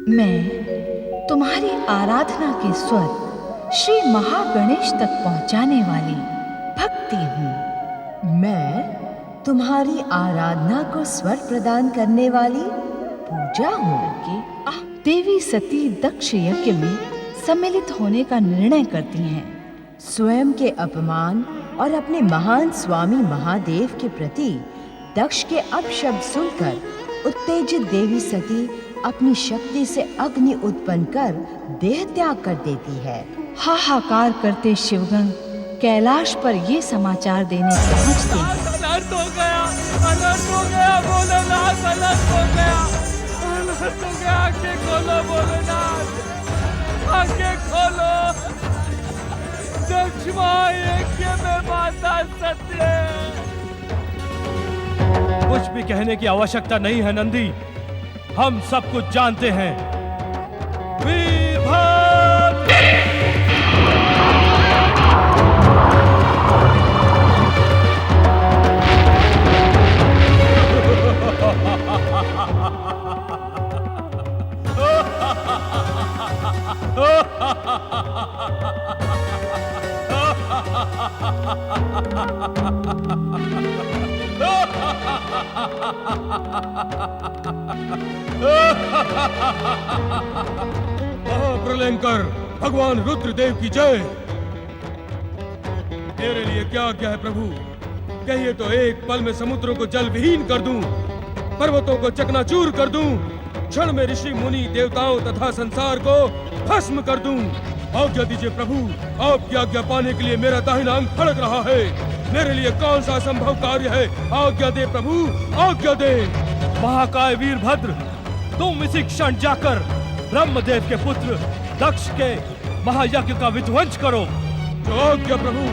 मैं तुम्हारी आराधना के स्वर श्री महागणेश तक पहुंचाने वाली भक्ति हूँ। मैं तुम्हारी आराधना को स्वर प्रदान करने वाली पूजा हूँ। देवी सती दक्ष यज्ञ में सम्मिलित होने का निर्णय करती हैं। स्वयं के अपमान और अपने महान स्वामी महादेव के प्रति दक्ष के अपशब्द सुनकर उत्तेजित देवी सती अपनी शक्ति से अग्नि उत्पन्न कर देह त्याग कर देती है। हाहाकार करते शिवगंग कैलाश पर ये समाचार देने पहुंचते हैं। अनर्थ हो गया, अनर्थ हो गया, भोलेनाथ, अनर्थ हो गया, अनर्थ हो गया। आंखें खोलो भोलेनाथ, आंखें खोलो। दक्ष महायज्ञ में माता सत्य है। कुछ भी कहने की आवश्यकता नहीं है नंदी, हम सब कुछ जानते हैं। वीरभद्र! महाप्रलयंकर भगवान रुद्रदेव की जय। तेरे लिए क्या आज्ञा है प्रभु? कहिए तो एक पल में समुद्रों को जल विहीन कर दूं, पर्वतों को चकनाचूर कर दूं, क्षण में ऋषि मुनि देवताओं तथा संसार को भस्म कर दूं। आज्ञा दीजिए प्रभु, आपकी आज्ञा पाने के लिए मेरा दाहिना अंग फड़क रहा है। मेरे लिए कौन सा असंभव कार्य है? आज्ञा दे प्रभु, आज्ञा दे। महाकाय वीरभद्र, तुम इसी क्षण जाकर ब्रह्मदेव के पुत्र दक्ष के महायज्ञ का विध्वंस करो। जो आज्ञा प्रभु।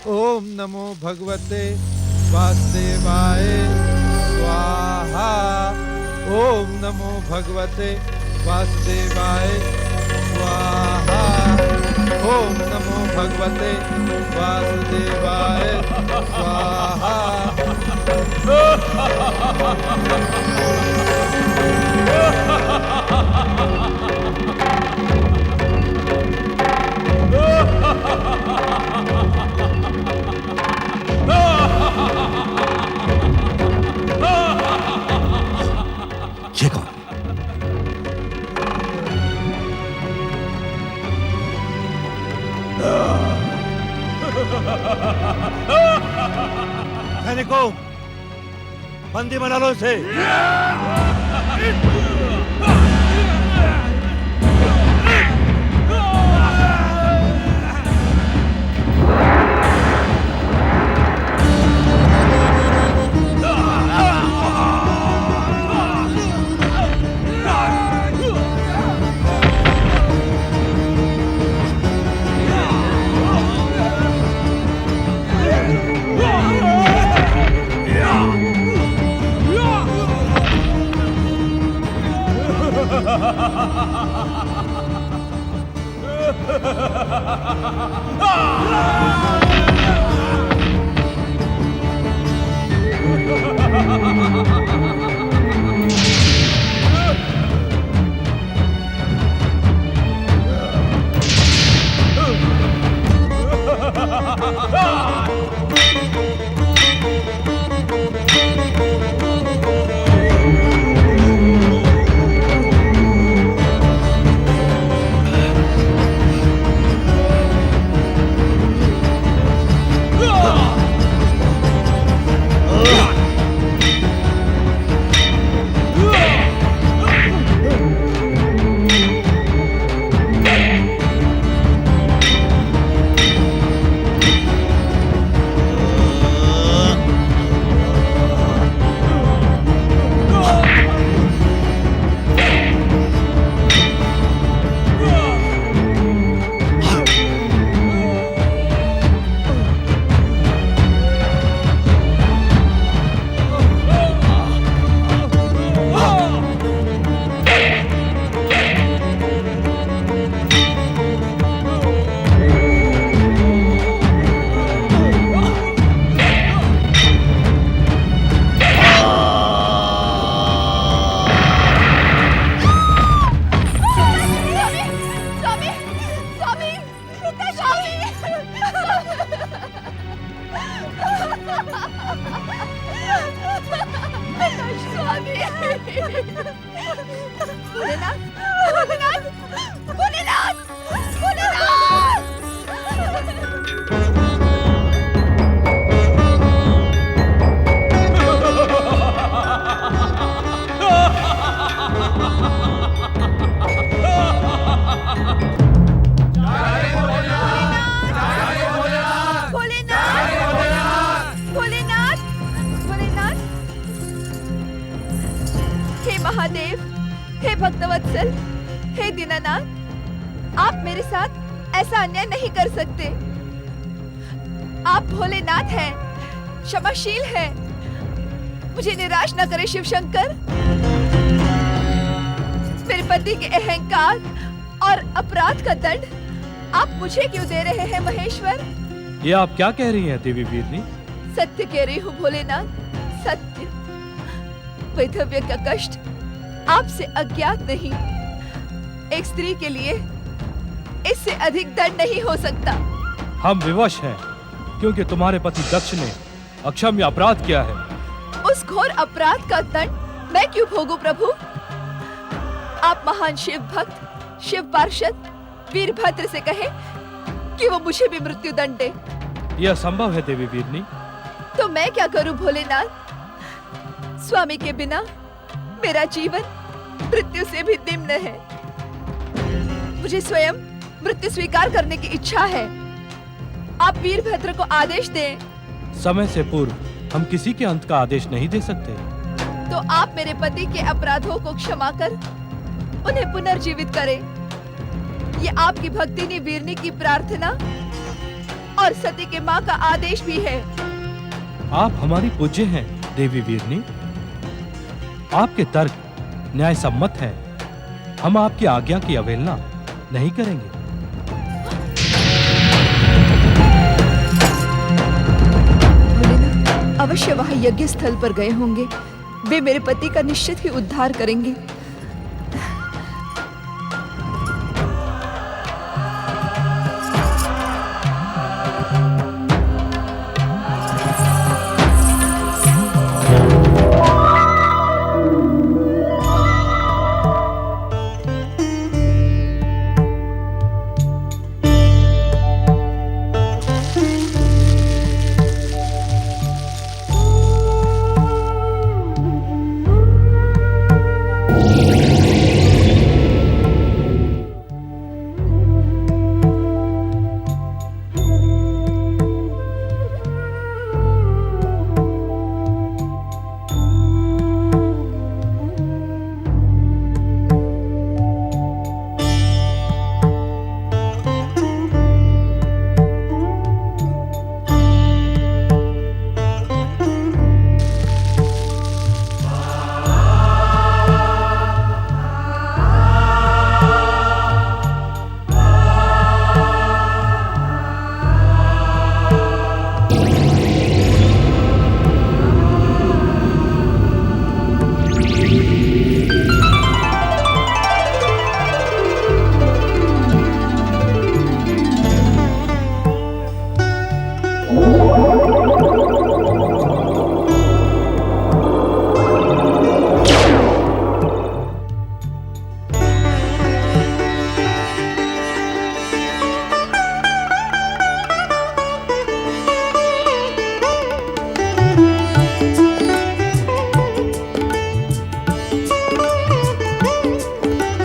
ओम नमो भगवते वासुदेवाय स्वाहा। ओम नमो भगवते वासुदेवाय स्वाहा। ओम नमो भगवते वासुदेवाय स्वाहा। ये कौन? सैनिकों, बंदी बना लो इसे। भक्तवत्सल, हे दीनानाथ, आप मेरे साथ ऐसा अन्याय नहीं कर सकते। आप भोलेनाथ हैं, क्षमाशील हैं। मुझे निराश न करे शिव शंकर। मेरे पति के अहंकार और अपराध का दंड आप मुझे क्यों दे रहे हैं महेश्वर? ये आप क्या कह रही हैं देवी वीरनी? सत्य कह रही हूँ भोलेनाथ, सत्य। वैधव्य का कष्ट आपसे अज्ञात नहीं। एक स्त्री के लिए इससे अधिक दंड नहीं हो सकता। हम विवश हैं क्योंकि तुम्हारे पति दक्ष ने अक्षम्य अपराध किया है। उस घोर अपराध का दंड मैं क्यों भोगूं प्रभु? आप महान शिव भक्त, शिव पार्षद वीरभद्र से कहें कि वो मुझे भी मृत्यु दंड दे। यह संभव है देवी वीरनी। तो मैं क्या करूं भोलेनाथ? स्वामी के बिना मेरा जीवन मृत्यु से भी निम्न है। मुझे स्वयं मृत्यु स्वीकार करने की इच्छा है। आप वीरभद्र को आदेश दें। समय से पूर्व हम किसी के अंत का आदेश नहीं दे सकते। तो आप मेरे पति के अपराधों को क्षमा कर उन्हें पुनर्जीवित करें। ये आपकी भक्तिनी वीरनी की प्रार्थना और सती के माँ का आदेश भी है। आप हमारी पूज्य हैं देवी वीरनी। आपके तर्क न्याय सम्मत है। हम आपकी आज्ञा की अवहेलना नहीं करेंगे। भोलेनाथ अवश्य वहाँ यज्ञ स्थल पर गए होंगे। वे मेरे पति का निश्चित ही उद्धार करेंगे।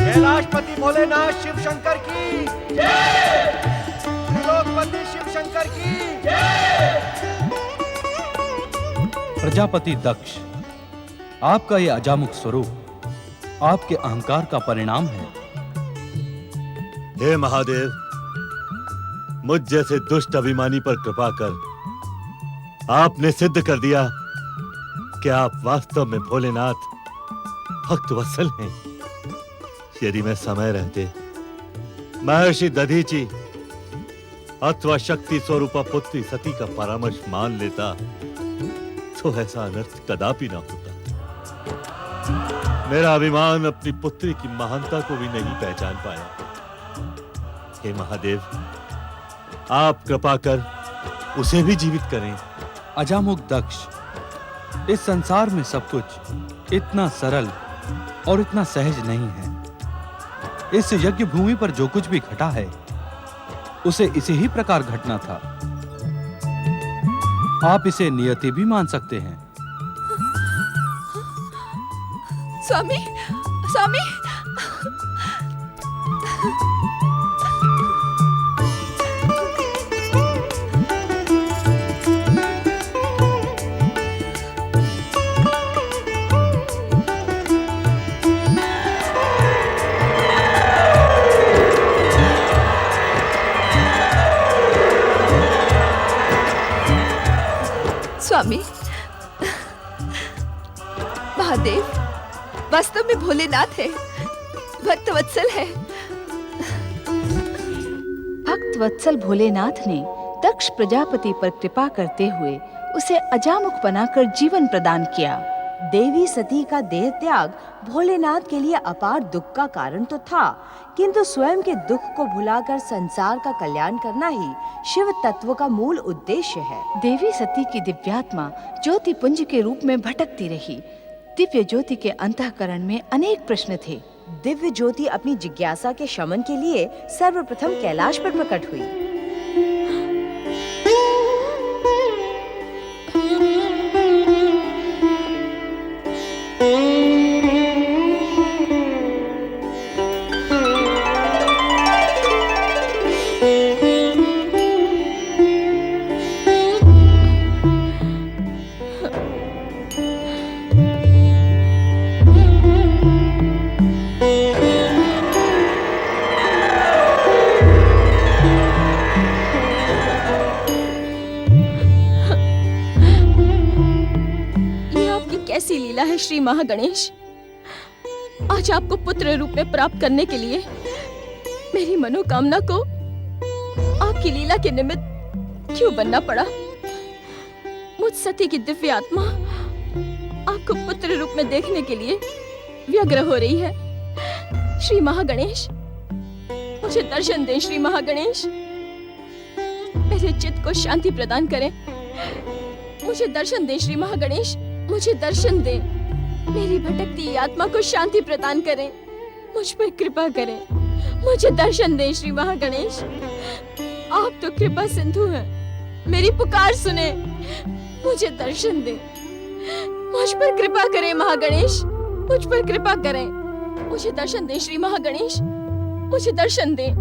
कैलाशपति भोलेनाथ शिव शंकर की जय। त्रिलोकपति शिव शंकर की जय। प्रजापति दक्ष, आपका ये अजामुख स्वरूप आपके अहंकार का परिणाम है। हे महादेव, मुझ जैसे दुष्ट अभिमानी पर कृपा कर आपने सिद्ध कर दिया कि आप वास्तव में भोलेनाथ भक्त वत्सल हैं। यदि मैं समय रहते महर्षि दधीचि अथवा शक्ति स्वरूपा पुत्री सती का परामर्श मान लेता तो ऐसा अनर्थ कदापि ना होता। मेरा अभिमान अपनी पुत्री की महानता को भी नहीं पहचान पाया। हे महादेव, आप कृपा कर उसे भी जीवित करें। अजामुख दक्ष, इस संसार में सब कुछ इतना सरल और इतना सहज नहीं है। इस यज्ञ भूमि पर जो कुछ भी घटा है उसे इसी ही प्रकार घटना था। आप इसे नियति भी मान सकते हैं। स्वामी, स्वामी, स्वामी, महादेव वास्तव में भोलेनाथ है, भक्त वत्सल है। भक्त वत्सल भोलेनाथ ने दक्ष प्रजापति पर कृपा करते हुए उसे अजामुख बनाकर जीवन प्रदान किया। देवी सती का देह त्याग भोलेनाथ के लिए अपार दुख का कारण तो था, किंतु स्वयं के दुख को भुलाकर संसार का कल्याण करना ही शिव तत्व का मूल उद्देश्य है। देवी सती की दिव्यात्मा ज्योति पुंज के रूप में भटकती रही। दिव्य ज्योति के अंतःकरण में अनेक प्रश्न थे। दिव्य ज्योति अपनी जिज्ञासा के शमन के लिए सर्वप्रथम कैलाश पर प्रकट हुई। कैसी लीला है श्री महागणेश। आज आपको पुत्र रूप में प्राप्त करने के लिए मेरी मनोकामना को आपकी लीला के निमित्त क्यों बनना पड़ा। मुझ सती की दिव्य आत्मा आपको पुत्र रूप में देखने के लिए व्यग्र हो रही है। श्री महागणेश, मुझे दर्शन दें। श्री महागणेश, मेरे चित्त को शांति प्रदान करें। मुझे दर्शन दें। श्री महागणेश, मुझे दर्शन दे। मेरी भटकती आत्मा को शांति प्रदान करें। मुझ पर कृपा करें। मुझे दर्शन दे। श्री महागणेश, आप तो कृपा सिंधु हैं, मेरी पुकार सुने। मुझे दर्शन दे। मुझ पर कृपा करें महागणेश, मुझ पर कृपा करें। मुझे दर्शन दे। श्री महागणेश, मुझे दर्शन दे।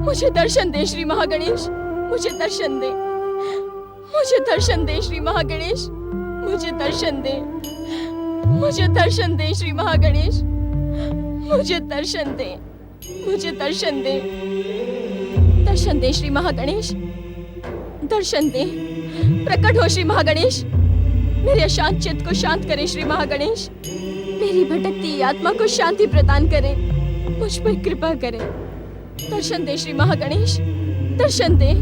मुझे दर्शन दे। श्री महागणेश, मुझे दर्शन दे। मुझे दर्शन दे। श्री महागणेश, मुझे दर्शन दे। मुझे दर्शन दे। श्री महागणेश, मुझे दर्शन दे। मुझे दर्शन दे। दर्शन दे श्री महागणेश, दर्शन दे। प्रकट हो श्री महागणेश, मेरे अशांत चित्त को शांत करें। श्री महागणेश, मेरी भटकती आत्मा को शांति प्रदान करें। मुझ पर कृपा करें। दर्शन दे श्री महागणेश, दर्शन दे।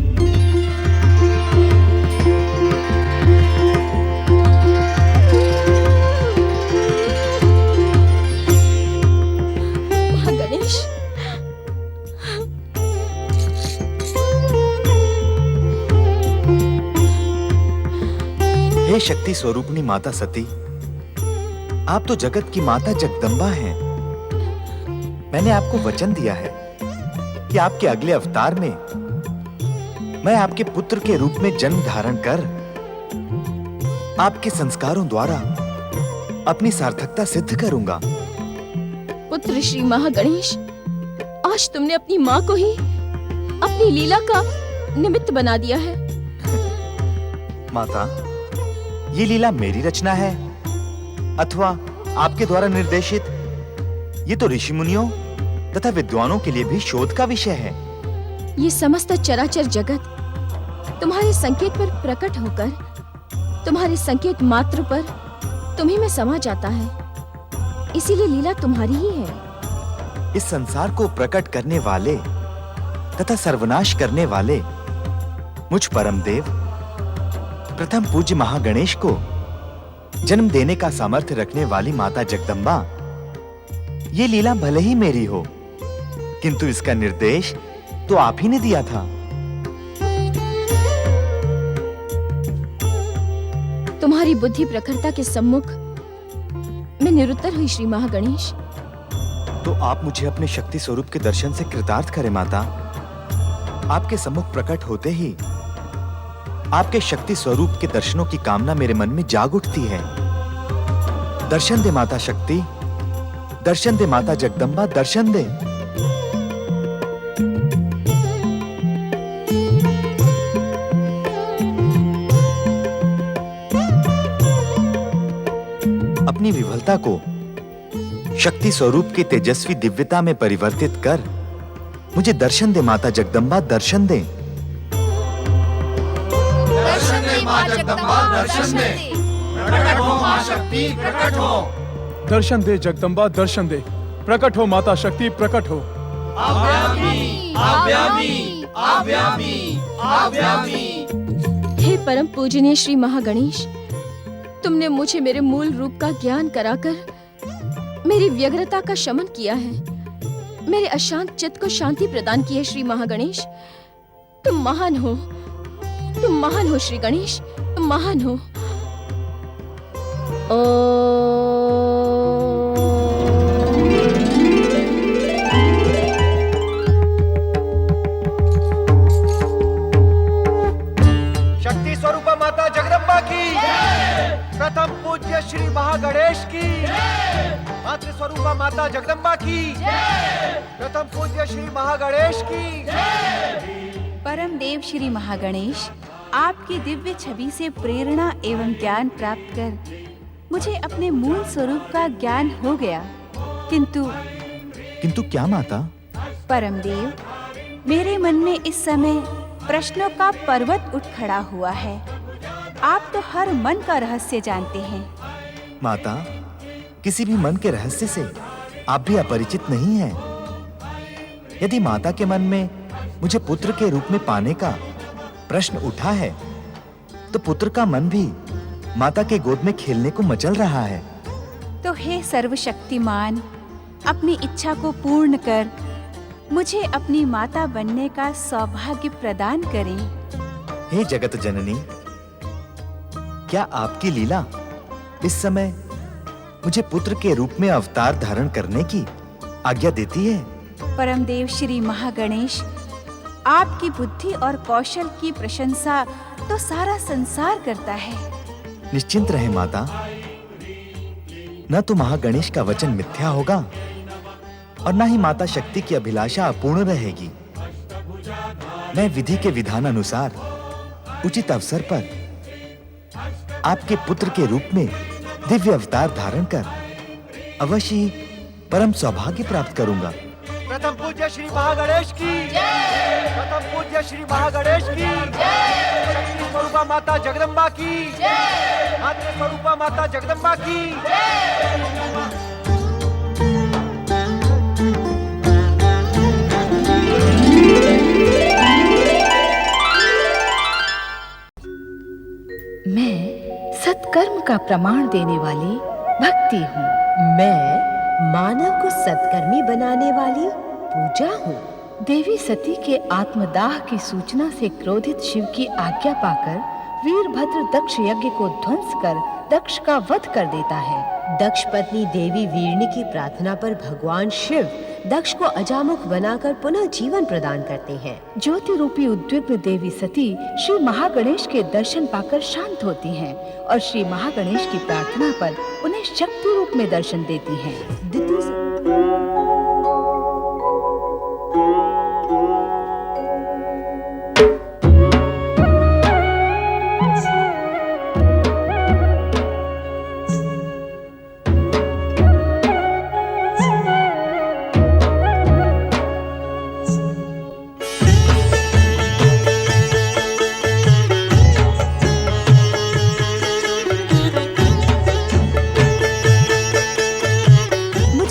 हे शक्ति स्वरूपनी माता सती, आप तो जगत की माता जगदम्बा हैं। मैंने आपको वचन दिया है कि आपके अगले अवतार में मैं आपके पुत्र के रूप में जन्म धारण कर आपके संस्कारों द्वारा अपनी सार्थकता सिद्ध करूंगा। पुत्र श्री महागणेश, आज तुमने अपनी माँ को ही अपनी लीला का निमित्त बना दिया है। माता, ये लीला मेरी रचना है अथवा आपके द्वारा निर्देशित? ये तो ऋषि मुनियों तथा विद्वानों के लिए भी शोध का विषय है। ये समस्त चराचर जगत तुम्हारे संकेत पर प्रकट होकर तुम्हारे संकेत मात्र पर तुम्ही में समा जाता है। इसीलिए लीला तुम्हारी ही है। इस संसार को प्रकट करने वाले तथा सर्वनाश करने वाले मुझ परमदेव प्रथम पूज्य महागणेश को जन्म देने का सामर्थ्य रखने वाली माता जगदम्बा, ये लीला भले ही मेरी हो, किंतु इसका निर्देश तो आप ही ने दिया था। तुम्हारी बुद्धि प्रखरता के सम्मुख मैं निरुत्तर हुई श्री महागणेश। तो आप मुझे अपने शक्ति स्वरूप के दर्शन से कृतार्थ करें माता। आपके सम्मुख प्रकट होते ही आपके शक्ति स्वरूप के दर्शनों की कामना मेरे मन में जाग उठती है। दर्शन दे माता शक्ति, दर्शन दे माता जगदम्बा, दर्शन दे। अपनी विफलता को शक्ति स्वरूप की तेजस्वी दिव्यता में परिवर्तित कर मुझे दर्शन दे माता जगदम्बा, दर्शन दे। दर्शन दे माँ जगदम्बा दर्शन दे। प्रकट हो माँ शक्ति, प्रकट हो। दर्शन दे जगदम्बा, दर्शन दे। प्रकट हो माता शक्ति, प्रकट हो। आव्यामी, आव्यामी, आव्यामी, आव्यामी। हे परम पूजनीय श्री महागणेश, तुमने मुझे मेरे मूल रूप का ज्ञान कराकर मेरी व्यग्रता का शमन किया है, मेरे अशांत चित्त को शांति प्रदान की है। श्री महागणेश, तुम महान हो, तुम महान हो श्री गणेश, तुम महान हो। शक्ति स्वरूपा माता जगदम्बा की, प्रथम पूज्य श्री महागणेश की, मातृ स्वरूपा माता जगदम्बा की, प्रथम पूज्य श्री महागणेश की। परम देव श्री महागणेश, आपकी दिव्य छवि से प्रेरणा एवं ज्ञान प्राप्त कर मुझे अपने मूल स्वरूप का ज्ञान हो गया, किंतु क्या माता? परम देव, मेरे मन में इस समय प्रश्नों का पर्वत उठ खड़ा हुआ है। आप तो हर मन का रहस्य जानते हैं। माता, किसी भी मन के रहस्य से आप भी अपरिचित नहीं हैं। यदि माता के मन में मुझे पुत्र के रूप में पाने का प्रश्न उठा है, तो पुत्र का मन भी माता के गोद में खेलने को मचल रहा है। तो हे सर्वशक्तिमान, अपनी इच्छा को पूर्ण कर मुझे अपनी माता बनने का सौभाग्य प्रदान करें। हे जगत जननी, क्या आपकी लीला इस समय मुझे पुत्र के रूप में अवतार धारण करने की आज्ञा देती है? परमदेव श्री महागणेश, आपकी बुद्धि और कौशल की प्रशंसा तो सारा संसार करता है। निश्चिंत रहे माता, न तो महागणेश का वचन मिथ्या होगा और न ही माता शक्ति की अभिलाषा अपूर्ण रहेगी। मैं विधि के विधान अनुसार उचित अवसर पर आपके पुत्र के रूप में दिव्य अवतार धारण कर अवश्य ही परम सौभाग्य प्राप्त करूंगा। प्रथम पूज्य श्री महागणेश की, प्रथम पूज्य श्री महागणेश की, शक्ति स्वरूपा माता जगदम्बा की, मातृ स्वरूपा माता जगदम्बा की। मैं सत्कर्म का प्रमाण देने वाली भक्ति हूँ। मैं मानव को सत्कर्मी बनाने वाली पूजा हूँ। देवी सती के आत्मदाह की सूचना से क्रोधित शिव की आज्ञा पाकर वीरभद्र दक्ष यज्ञ को ध्वंस कर दक्ष का वध कर देता है। दक्ष पत्नी देवी वीरनी की प्रार्थना पर भगवान शिव दक्ष को अजामुख बनाकर पुनः जीवन प्रदान करते हैं। ज्योति रूपी उद्विग्न देवी सती श्री महागणेश के दर्शन पाकर शांत होती हैं और श्री महागणेश की प्रार्थना पर उन्हें शक्ति रूप में दर्शन देती हैं।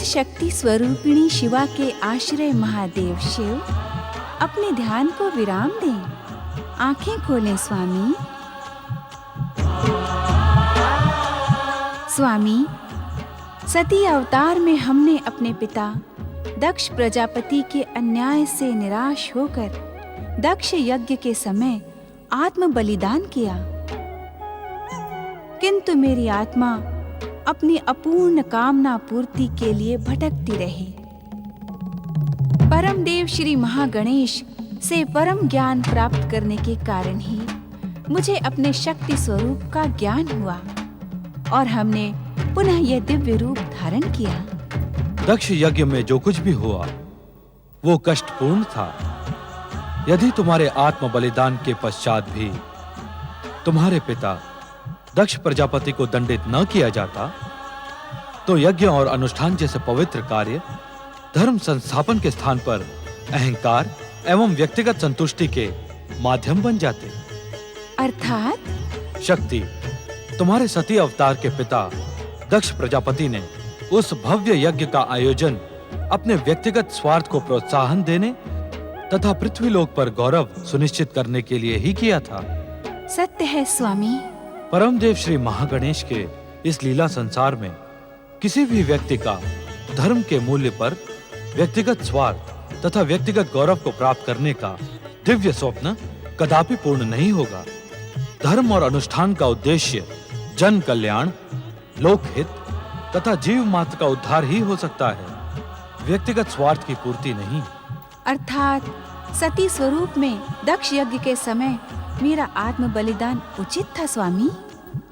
शक्ति स्वरूपिणी शिवा के आश्रय महादेव शिव अपने ध्यान को विराम दें। आंखें खोलें स्वामी। स्वामी, सती अवतार में हमने अपने पिता दक्ष प्रजापति के अन्याय से निराश होकर दक्ष यज्ञ के समय आत्म बलिदान किया, किंतु मेरी आत्मा अपनी अपूर्ण कामना पूर्ति के लिए भटकती रही। परम देव श्री महागणेश से परम ज्ञान प्राप्त करने के कारण ही मुझे अपने शक्ति स्वरूप का ज्ञान हुआ और हमने पुनः यह दिव्य रूप धारण किया। दक्ष यज्ञ में जो कुछ भी हुआ वो कष्टपूर्ण था। यदि तुम्हारे आत्म बलिदान के पश्चात भी तुम्हारे पिता दक्ष प्रजापति को दंडित न किया जाता तो यज्ञ और अनुष्ठान जैसे पवित्र कार्य धर्म संस्थापन के स्थान पर अहंकार एवं व्यक्तिगत संतुष्टि के माध्यम बन जाते। अर्थात शक्ति, तुम्हारे सती अवतार के पिता दक्ष प्रजापति ने उस भव्य यज्ञ का आयोजन अपने व्यक्तिगत स्वार्थ को प्रोत्साहन देने तथा पृथ्वीलोक पर गौरव सुनिश्चित करने के लिए ही किया था। सत्य है स्वामी। परमदेव श्री महागणेश के इस लीला संसार में किसी भी व्यक्ति का धर्म के मूल्य पर व्यक्तिगत स्वार्थ तथा व्यक्तिगत गौरव को प्राप्त करने का दिव्य स्वप्न कदापि पूर्ण नहीं होगा। धर्म और अनुष्ठान का उद्देश्य जन कल्याण, लोकहित तथा जीव मात्र का उद्धार ही हो सकता है, व्यक्तिगत स्वार्थ की पूर्ति नहीं। अर्थात सती स्वरूप में दक्ष यज्ञ के समय मेरा आत्म बलिदान उचित था स्वामी।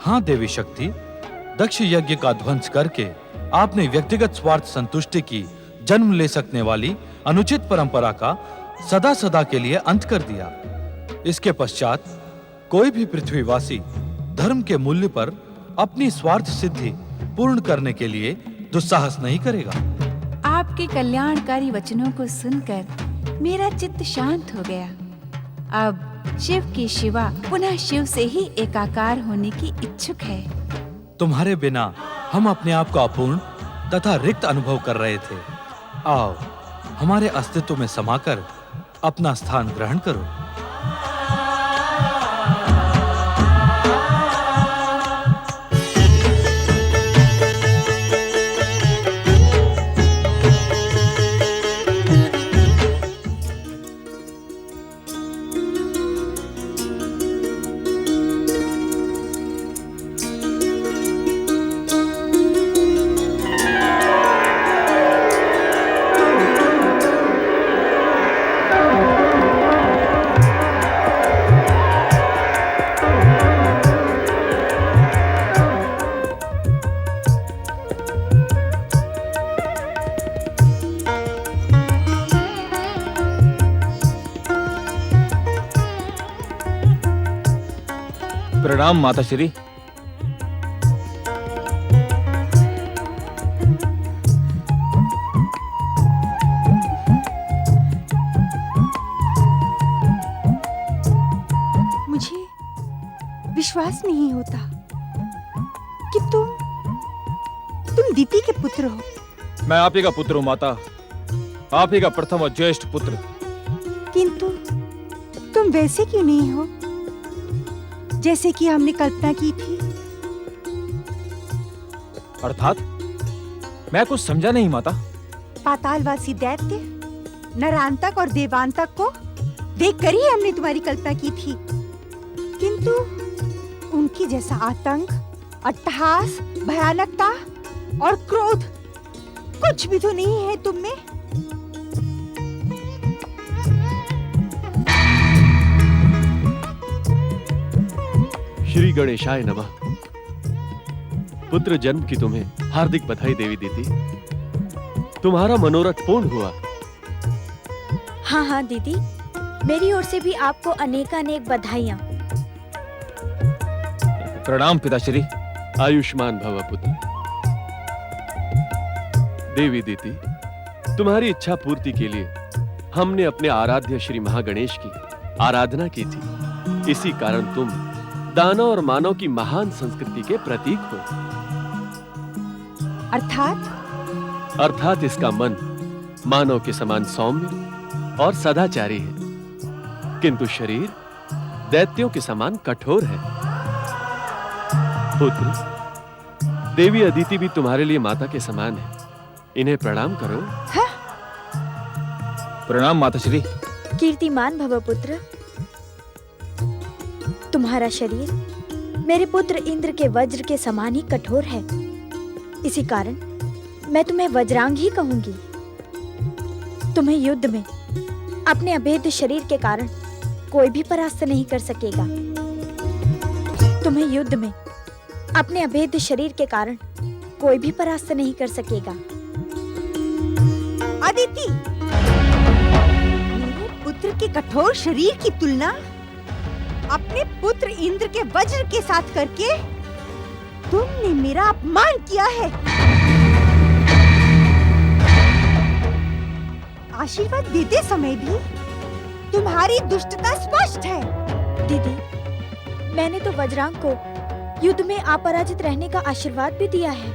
हाँ देवी शक्ति, दक्ष यज्ञ का ध्वंस करके आपने व्यक्तिगत स्वार्थ संतुष्टि की जन्म ले सकने वाली अनुचित परंपरा का सदा सदा के लिए अंत कर दिया। इसके पश्चात कोई भी पृथ्वीवासी धर्म के मूल्य पर अपनी स्वार्थ सिद्धि पूर्ण करने के लिए दुस्साहस नहीं करेगा। आपके कल्याणकारी वचनों को सुनकर मेरा चित्त शांत हो गया। अब शिव की शिवा पुनः शिव से ही एकाकार होने की इच्छुक है। तुम्हारे बिना हम अपने आप को अपूर्ण तथा रिक्त अनुभव कर रहे थे। आओ, हमारे अस्तित्व में समाकर अपना स्थान ग्रहण करो। प्रणाम माता श्री। मुझे विश्वास नहीं होता कि तुम दीति के पुत्र हो। मैं आप ही का पुत्र हूँ माता, आप ही का प्रथम और ज्येष्ठ पुत्र। किंतु तुम वैसे क्यों नहीं हो जैसे कि हमने कल्पना की थी? अर्थात मैं कुछ समझा नहीं माता। पातालवासी दैत्य, नरांतक और देवांतक को देखकर ही हमने तुम्हारी कल्पना की थी, किंतु उनकी जैसा आतंक, अट्टहास, भयानकता और क्रोध कुछ भी तो नहीं है तुम में। श्री गणेशाय नमः। पुत्र जन्म की तुम्हें हार्दिक बधाई देवी दीदी। तुम्हारा मनोरथ पूर्ण हुआ। हाँ हाँ दीदी, मेरी ओर से भी आपको अनेकानेक बधाइयाँ। प्रणाम पिताश्री। आयुष्मान भव पुत्र। देवी दीदी, तुम्हारी इच्छा पूर्ति के लिए हमने अपने आराध्य श्री महागणेश की आराधना की थी। इसी कारण तुम दानव और मानव की महान संस्कृति के प्रतीक हो। अर्थात इसका मन मानव के समान सौम्य और सदाचारी है, किंतु शरीर दैत्यों के समान कठोर है। पुत्र, देवी अदिति भी तुम्हारे लिए माता के समान है। इन्हें प्रणाम करो। प्रणाम माताश्री। कीर्तिमान भव पुत्र। तुम्हारा शरीर मेरे पुत्र इंद्र के वज्र के समान ही कठोर है। इसी कारण मैं तुम्हें वज्रांग ही कहूंगी। तुम्हें युद्ध में अपने अभेद्य शरीर के कारण कोई भी परास्त नहीं कर सकेगा। तुम्हें युद्ध में अपने अभेद्य शरीर के कारण कोई भी परास्त नहीं कर सकेगा। अदिति, मेरे पुत्र के कठोर शरीर की तुलना अपने पुत्र इंद्र के वज्र के साथ करके तुमने मेरा अपमान किया है। आशीर्वाद देते समय भी तुम्हारी दुष्टता स्पष्ट है। दीदी, मैंने तो वज्रांग को युद्ध में अपराजित रहने का आशीर्वाद भी दिया है।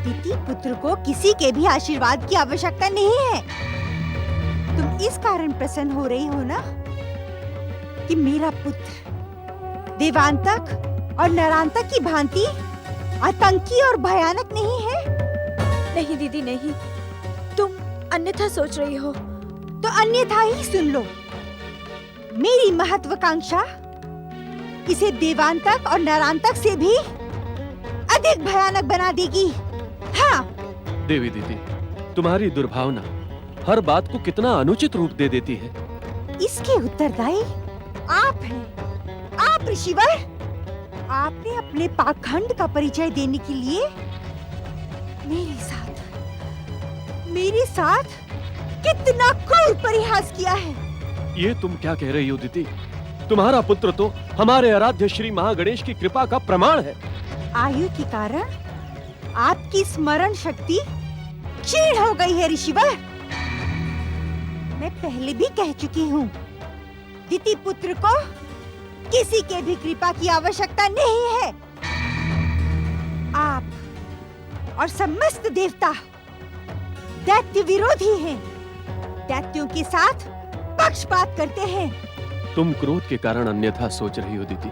दीति पुत्र को किसी के भी आशीर्वाद की आवश्यकता नहीं है। तुम इस कारण प्रसन्न हो रही हो ना कि मेरा पुत्र देवांतक और नरांतक की भांति आतंकी और भयानक नहीं है। नहीं दीदी नहीं, तुम अन्यथा सोच रही हो। तो अन्यथा ही सुन लो। मेरी महत्वाकांक्षा इसे देवांतक और नरांतक से भी अधिक भयानक बना देगी। हाँ। देवी दीदी, तुम्हारी दुर्भावना हर बात को कितना अनुचित रूप दे देती है। इसके उत्तरदायी आप हैं। आप ऋषिवर, आपने अपने पाखंड का परिचय देने के लिए मेरे साथ कितना क्रूर परिहास किया है। ये तुम क्या कह रही हो दीदी? तुम्हारा पुत्र तो हमारे आराध्य श्री महागणेश की कृपा का प्रमाण है। आयु के कारण आपकी स्मरण शक्ति क्षीण हो गई है ऋषिवर। मैं पहले भी कह चुकी हूँ, दिति पुत्र को किसी के भी कृपा की आवश्यकता नहीं है। आप और समस्त देवता दैत्य विरोधी हैं। दैत्यों के साथ पक्षपात करते हैं। तुम क्रोध के कारण अन्यथा सोच रही हो दीदी।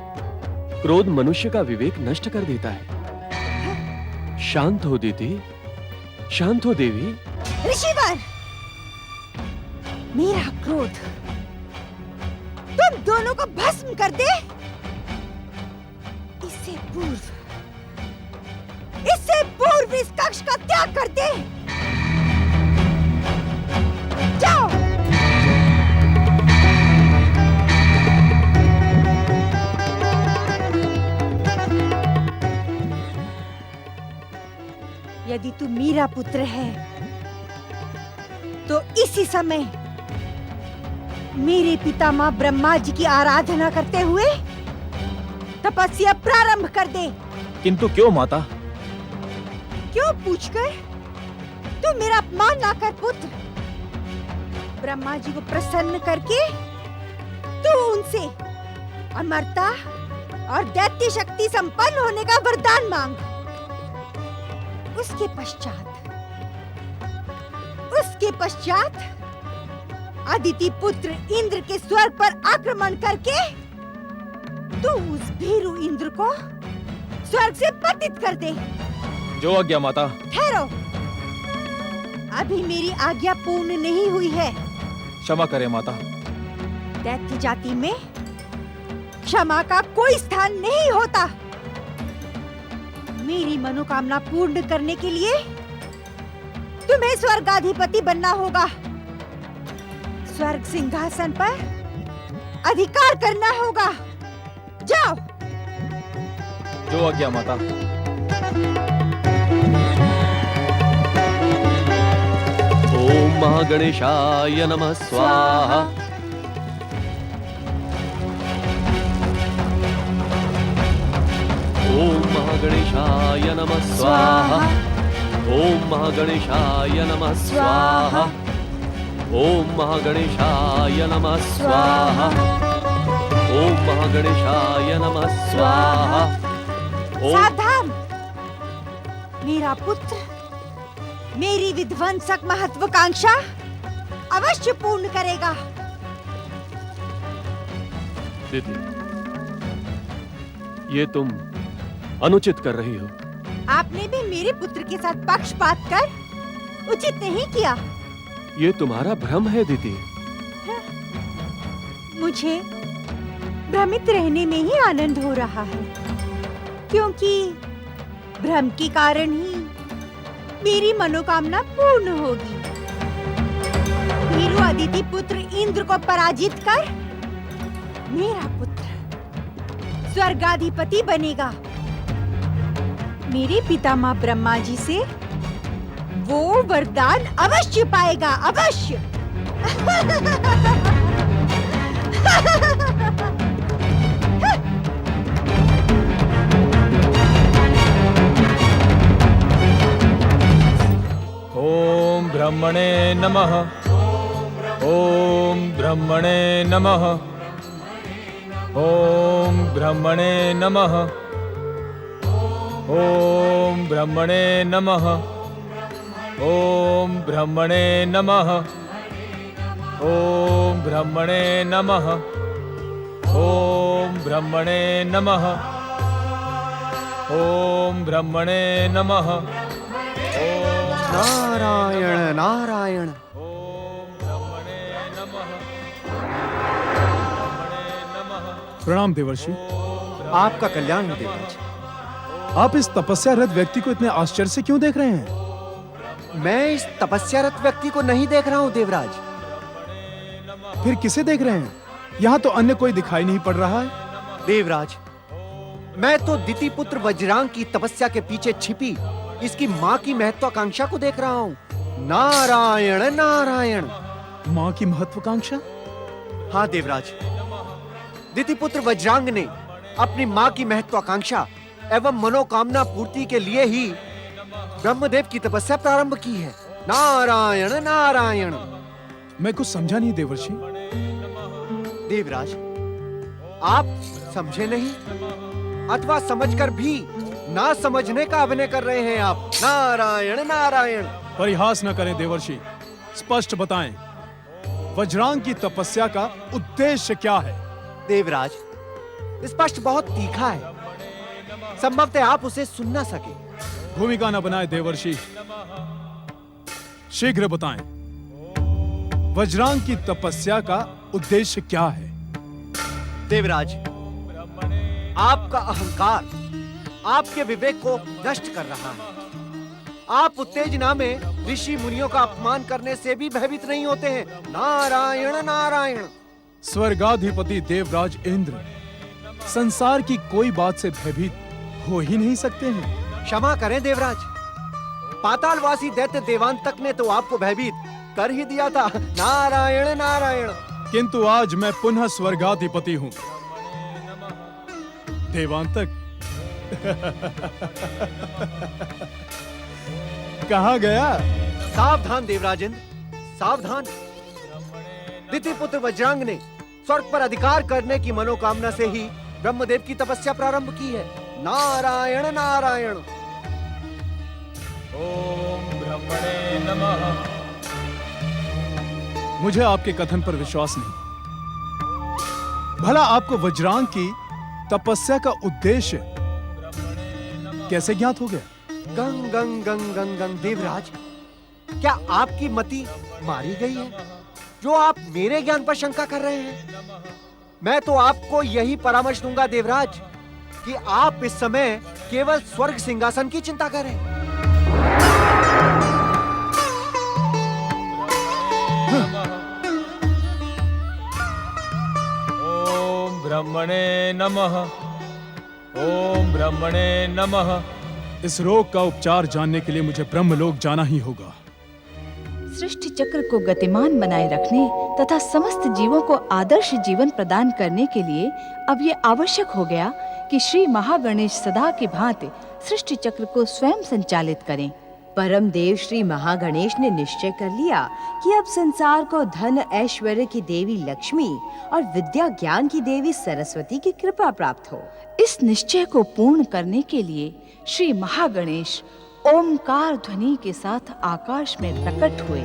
क्रोध मनुष्य का विवेक नष्ट कर देता है। शांत हो दीदी, शांत हो देवी। ऋषिवर, मेरा क्रोध तुम दोनों को भस्म कर दे, इससे पूर्व इस कक्ष का त्याग कर दे। जाओ। यदि तू मेरा पुत्र है तो इसी समय मेरे पितामह ब्रह्मा जी की आराधना करते हुए तपस्या प्रारंभ कर दे। किंतु क्यों माता? क्यों पूछकर? तू मेरा अपमान ना कर पुत्र। ब्रह्मा जी को प्रसन्न करके तू उनसे अमरता और दैत्य शक्ति संपन्न होने का वरदान मांग। उसके पश्चात अदिति पुत्र इंद्र के स्वर्ग पर आक्रमण करके तू उस भीरू इंद्र को स्वर्ग से पतित कर दे। जो आज्ञा माता। ठहरो, अभी मेरी आज्ञा पूर्ण नहीं हुई है। क्षमा करें माता। दैत्य जाति में क्षमा का कोई स्थान नहीं होता। मेरी मनोकामना पूर्ण करने के लिए तुम्हें स्वर्गाधिपति बनना होगा। स्वर्ग सिंहासन पर अधिकार करना होगा। जाओ। जो आज्ञा माता। ओम महागणेशाय नमः स्वाहा। ओम महागणेशाय नमः स्वाहा। ओम महागणेशाय नमः स्वाहा। ओम महागणेशाय नमः स्वाहा। ओम महागणेशाय नमः स्वाहा। सावधान! मेरा पुत्र मेरी विध्वंसक महत्वाकांक्षा अवश्य पूर्ण करेगा। दीदी, ये तुम अनुचित कर रही हो। आपने भी मेरे पुत्र के साथ पक्षपात कर उचित नहीं किया। ये तुम्हारा भ्रम है दीदी। मुझे भ्रमित रहने में ही आनंद हो रहा है, क्योंकि भ्रम के कारण ही मेरी मनोकामना पूर्ण होगी। वीरू अदिति पुत्र इंद्र को पराजित कर मेरा पुत्र स्वर्गाधिपति बनेगा। मेरे पितामह ब्रह्मा जी से वो वरदान अवश्य पाएगा, अवश्य। ओम ब्रह्मणे नमः। ओम ब्रह्मणे नमः। ओम ब्रह्मणे नमः। ओम ब्रह्मणे नमः। ओम ब्रह्मणे नमः। ओम ब्रह्मणे नमः। ओम ब्रह्मणे नमः। ओम ब्रह्मणे नमः। नारायण नारायण। प्रणाम देवर्षि। आपका कल्याण हो देवराज। आप इस तपस्यारत व्यक्ति को इतने आश्चर्य से क्यों देख रहे हैं? मैं इस तपस्यारत व्यक्ति को नहीं देख रहा हूँ देवराज। फिर किसे देख रहे हैं? यहाँ तो अन्य कोई दिखाई नहीं पड़ रहा है। देवराज, मैं तो दिति पुत्र वज्रांग की तपस्या के पीछे छिपी इसकी माँ की महत्वाकांक्षा को देख रहा हूँ। नारायण नारायण। माँ की महत्वाकांक्षा? हाँ देवराज, दिति पुत्र वज्रांग ने अपनी माँ की महत्वाकांक्षा एवं मनोकामना पूर्ति के लिए ही ब्रह्मदेव की तपस्या प्रारंभ की है। नारायण नारायण। मैं कुछ समझा नहीं देवर्षि। देवराज, आप समझे नहीं अथवा समझकर भी ना समझने का अभिनय कर रहे हैं आप। नारायण नारायण। परिहास न करें देवर्षि, स्पष्ट बताएं, वज्रांग की तपस्या का उद्देश्य क्या है? देवराज, स्पष्ट बहुत तीखा है, संभवतः आप उसे सुन ना सके। भूमिका न बनाए देवर्षि, शीघ्र बताएं, वज्रांग की तपस्या का उद्देश्य क्या है? देवराज, आपका अहंकार आपके विवेक को नष्ट कर रहा है। आप उत्तेजना में ऋषि मुनियों का अपमान करने से भी भयभीत नहीं होते हैं। नारायण नारायण। स्वर्गाधिपति देवराज इंद्र संसार की कोई बात से भयभीत हो ही नहीं सकते हैं। क्षमा करें देवराज, पातालवासी दैत्य देवांतक ने तो आपको भयभीत कर ही दिया था। नारायण नारायण। किंतु आज मैं पुनः स्वर्गाधिपति हूँ। देवांतक कहाँ गया? सावधान देवराजेंद्र, सावधान। दिति पुत्र वज्रांग ने स्वर्ग पर अधिकार करने की मनोकामना से ही ब्रह्मदेव की तपस्या प्रारंभ की है। नारायण नारायण। ओम ब्रह्मणे नमः। मुझे आपके कथन पर विश्वास नहीं। भला आपको वज्रांग की तपस्या का उद्देश्य कैसे ज्ञात हो गया? गंग गंग गंग गंग गंग। देवराज, क्या आपकी मति मारी गई है जो आप मेरे ज्ञान पर शंका कर रहे हैं? मैं तो आपको यही परामर्श दूंगा देवराज कि आप इस समय केवल स्वर्ग सिंहासन की चिंता करें। ओम ब्रह्मणे नमः। ओम ब्रह्मणे नमः। इस रोग का उपचार जानने के लिए मुझे ब्रह्मलोक जाना ही होगा। सृष्टि चक्र को गतिमान बनाए रखने तथा समस्त जीवों को आदर्श जीवन प्रदान करने के लिए अब ये आवश्यक हो गया कि श्री महागणेश सदा की भांति सृष्टि चक्र को स्वयं संचालित करें। परम देव श्री महागणेश ने निश्चय कर लिया कि अब संसार को धन ऐश्वर्य की देवी लक्ष्मी और विद्या ज्ञान की देवी सरस्वती की कृपा प्राप्त हो। इस निश्चय को पूर्ण करने के लिए श्री महागणेश ओमकार ध्वनि के साथ आकाश में प्रकट हुए।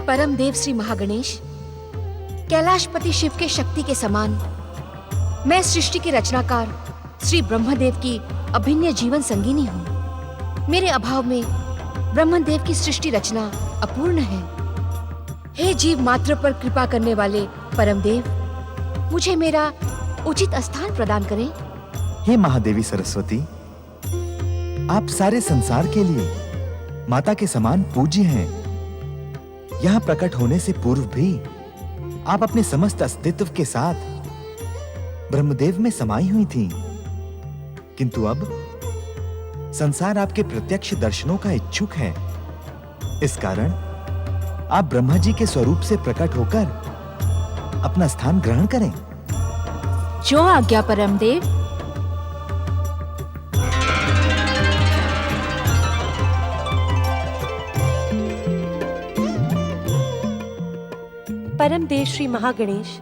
परम देव श्री महागणेश, कैलाशपति शिव के शक्ति के समान मैं सृष्टि के रचनाकार श्री ब्रह्मदेव की अभिन्न जीवन संगिनी हूँ। मेरे अभाव में ब्रह्मदेव की सृष्टि रचना अपूर्ण है। हे जीव मात्र पर कृपा करने वाले परमदेव, मुझे मेरा उचित स्थान प्रदान करें। हे महादेवी सरस्वती, आप सारे संसार के लिए माता के समान पूज्य हैं। यहाँ प्रकट होने से पूर्व भी आप अपने समस्त अस्तित्व के साथ ब्रह्मदेव में समाई हुई थीं। किंतु अब संसार आपके प्रत्यक्ष दर्शनों का इच्छुक है। इस कारण आप ब्रह्मा जी के स्वरूप से प्रकट होकर अपना स्थान ग्रहण करें। जो आज्ञा परमदेव। परमदेव श्री महागणेश,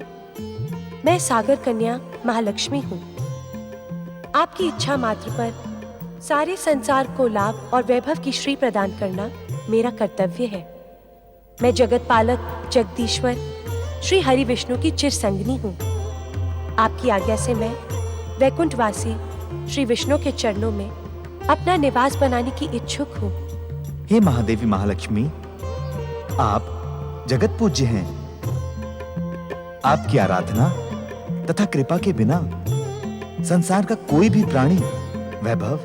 मैं सागर कन्या महालक्ष्मी हूँ। आपकी इच्छा मात्र पर सारे संसार को लाभ और वैभव की श्री प्रदान करना मेरा कर्तव्य है। मैं जगत पालक जगदीश्वर श्री हरि विष्णु की चिर संगनी हूँ। आपकी आज्ञा से मैं वैकुंठवासी श्री विष्णु के चरणों में अपना निवास बनाने की इच्छुक हूँ। हे महादेवी महालक्ष्मी, आप जगत पूज्य हैं। आपकी आराधना तथा कृपा के बिना संसार का कोई भी प्राणी वैभव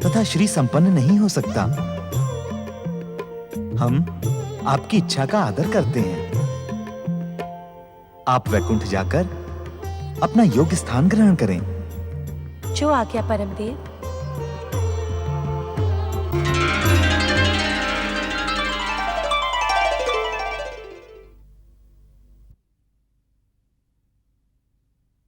तथा श्री संपन्न नहीं हो सकता। हम आपकी इच्छा का आदर करते हैं। आप वैकुंठ जाकर अपना योग्य स्थान ग्रहण करें। जो आज्ञा परमदेव।